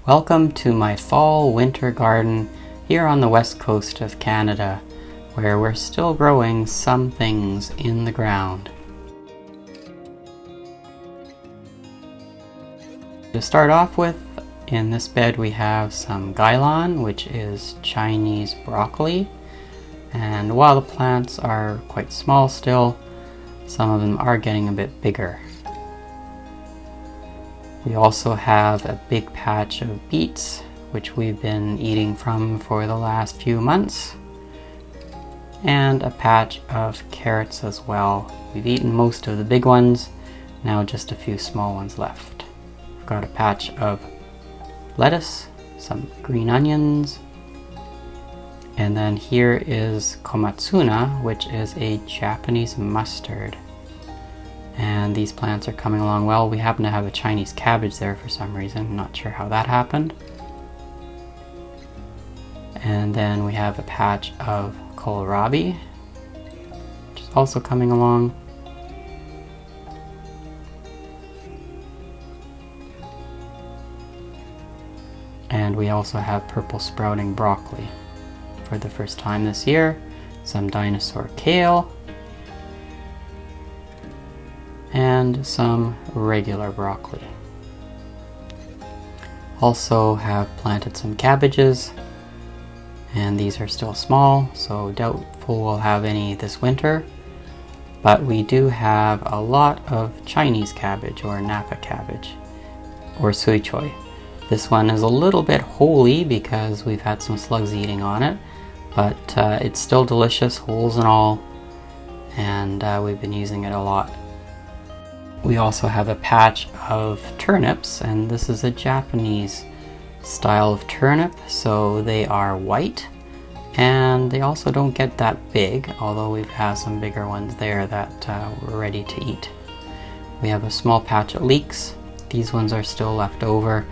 Welcome to my fall-winter garden here on the west coast of Canada, where we're still growing some things in the ground. To start off with, in this bed we have some gailan, which is Chinese broccoli, and while the plants are quite small still, some of them are getting a bit bigger. We also have a big patch of beets, which we've been eating from for the last few months, and a patch of carrots as well. We've eaten most of the big ones, now just a few small ones left. We've got a patch of lettuce, some green onions, and then here is komatsuna, which is a Japanese mustard. And these plants are coming along well. We happen to have a Chinese cabbage there for some reason. Not sure how that happened. And then we have a patch of kohlrabi, which is also coming along. And we also have purple sprouting broccoli for the first time this year. Some dinosaur kale. And some regular broccoli. Also have planted some cabbages, and these are still small, so doubtful we'll have any this winter. But we do have a lot of Chinese cabbage, or Napa cabbage, or sui choy. This one is a little bit holy because we've had some slugs eating on it, but it's still delicious, holes and all, and we've been using it a lot. We also have a patch of turnips, and this is a Japanese style of turnip, so they are white, and they also don't get that big, although we've had some bigger ones there that we're ready to eat. We have a small patch of leeks. These ones are still left over,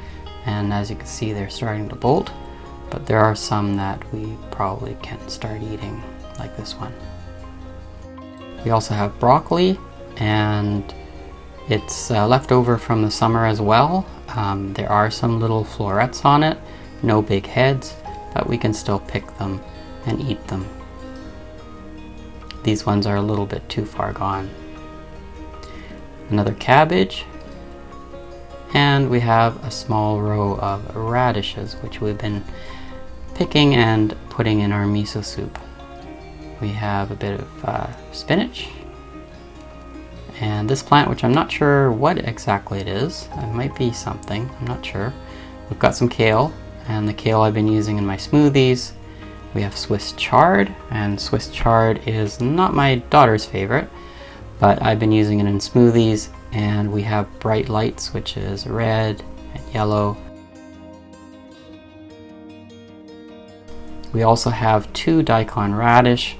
and as you can see they're starting to bolt, but there are some that we probably can start eating, like this one. We also have broccoli, and it's left over from the summer as well. There are some little florets on it, no big heads, but we can still pick them and eat them. These ones are a little bit too far gone. Another cabbage, and we have a small row of radishes, which we've been picking and putting in our miso soup. We have a bit of spinach, and this plant, which I'm not sure what exactly it is, it might be something, I'm not sure. We've got some kale, and the kale I've been using in my smoothies. We have Swiss chard, and Swiss chard is not my daughter's favorite, but I've been using it in smoothies. And we have bright lights, which is red and yellow. We also have two daikon radish,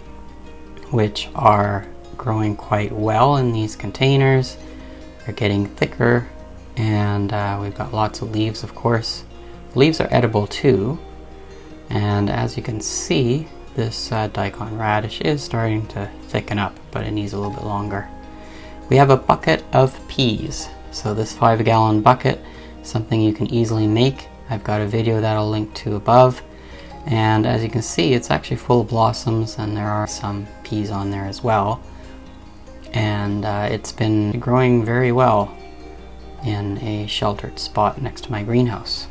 which are growing quite well in these containers. They're getting thicker, and we've got lots of leaves, of course. The leaves are edible too, and as you can see, this daikon radish is starting to thicken up, but it needs a little bit longer. We have a bucket of peas, so this 5-gallon bucket is something you can easily make. I've got a video that I'll link to above, and as you can see, it's actually full of blossoms, and there are some peas on there as well. And it's been growing very well in a sheltered spot next to my greenhouse.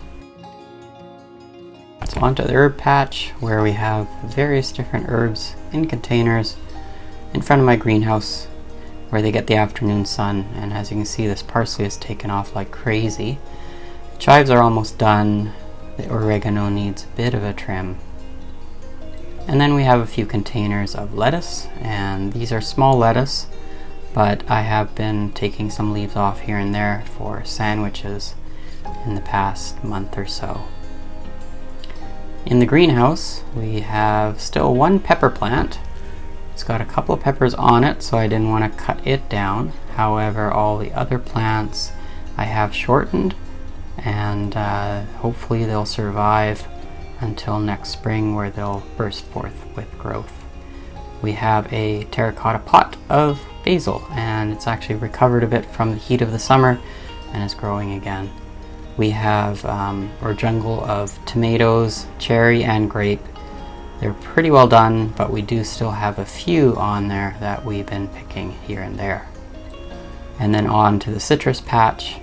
So onto the herb patch, where we have various different herbs in containers in front of my greenhouse where they get the afternoon sun. And as you can see, this parsley has taken off like crazy. The chives are almost done. The oregano needs a bit of a trim. And then we have a few containers of lettuce, and these are small lettuce, but I have been taking some leaves off here and there for sandwiches in the past month or so. In the greenhouse, we have still one pepper plant. It's got a couple of peppers on it, so I didn't want to cut it down. However, all the other plants I have shortened, and hopefully they'll survive until next spring, where they'll burst forth with growth. We have a terracotta pot of basil, and it's actually recovered a bit from the heat of the summer and is growing again. We have our jungle of tomatoes, cherry and grape. They're pretty well done, but we do still have a few on there that we've been picking here and there. And then on to the citrus patch,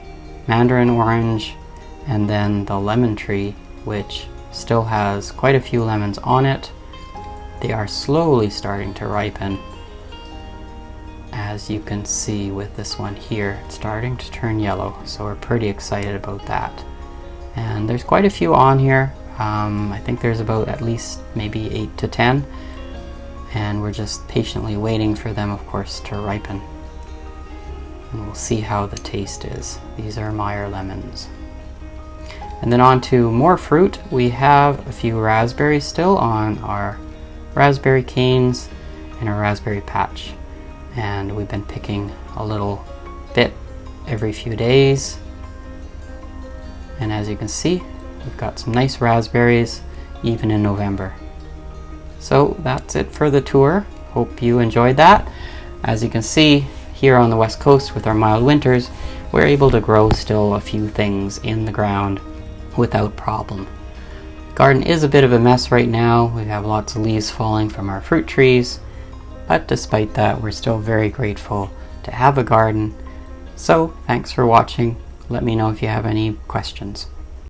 mandarin orange, and then the lemon tree, which still has quite a few lemons on it. They are slowly starting to ripen. As you can see with this one here, it's starting to turn yellow, so we're pretty excited about that. And there's quite a few on here. I think there's about at least maybe 8 to 10, and we're just patiently waiting for them, of course, to ripen. And we'll see how the taste is. These are Meyer lemons. And then on to more fruit. We have a few raspberries still on our raspberry canes and our raspberry patch. And we've been picking a little bit every few days. And as you can see, we've got some nice raspberries even in November. So that's it for the tour. Hope you enjoyed that. As you can see, here on the west coast with our mild winters, we're able to grow still a few things in the ground without problem. The garden is a bit of a mess right now. We have lots of leaves falling from our fruit trees, but despite that, we're still very grateful to have a garden. So thanks for watching. Let me know if you have any questions.